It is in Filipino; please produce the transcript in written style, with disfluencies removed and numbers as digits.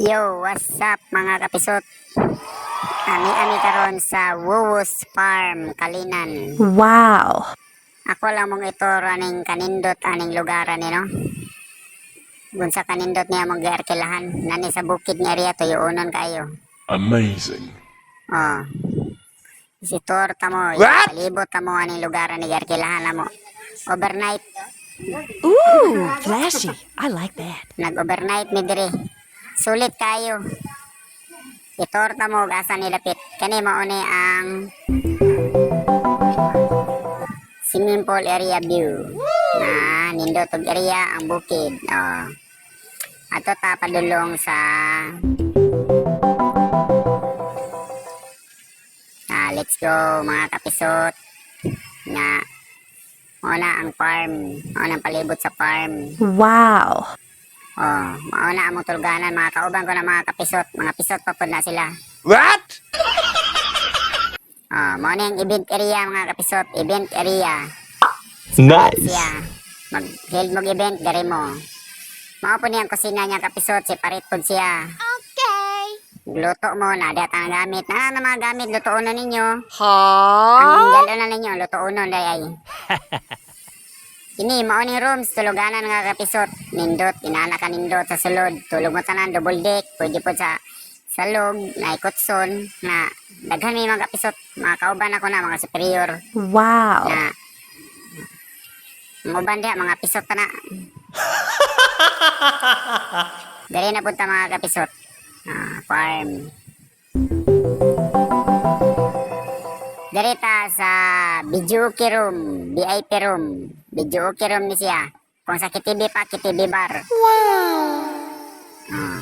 Yo, what's up mga kapisot? Ami karon sa Wuwus Farm, Kalinan. Wow. Ako lang mong ito aning kanindot aning lugaran no. Gun sa kanindot niya mong giarkilahan nani sa bukid nga area tuyuonon kayo. Amazing. Oh. Si torta mo, What? palibot ta mo aning lugaran ni giarkilahan na mo. Overnight, Ooh, flashy. I like that. nag-overnight mi diri. Sulit kayo. Itorta mo asa nilapit. Kani mao ni ang swimming pool area view. Na nindot og area ang bukid. Oh. Ato ta padulong sa let's go mga kapisot. Nga mao na ang farm. Mao na ang palibot sa farm. Wow. Oh, mauna among tulganan mga kauban ko na mga kapisot. Mga pisot pa pud na sila. What? Oh, mao na yung event area mga kapisot. Event area. Nice. Siya. Mag-held mo event gari mo. Mao po niyang kusina niya kapisot. Separate po siya. Okay. Luto mo na. Diyat ang gamit. Na mga gamit. Lutoon na ninyo. Huh? Ang galo na ninyo. Lutoon na day. Ini mao ni rooms tuluganan nga kapisot. Nindot, inana ka nindot sa sulod. Tulog mo tanan double deck, pwede po sa salog, na ikotson, na daghan may mga kapisot. Mga kauban ako na mga superior Wow. na mga uban diha, mga pisot pa na. Dali na punta mga kapisot. Farm. Direta sa Bijuki room, VIP room. Bijuki room ni siya. Kung sa KTV pa, KTV bar. Wow.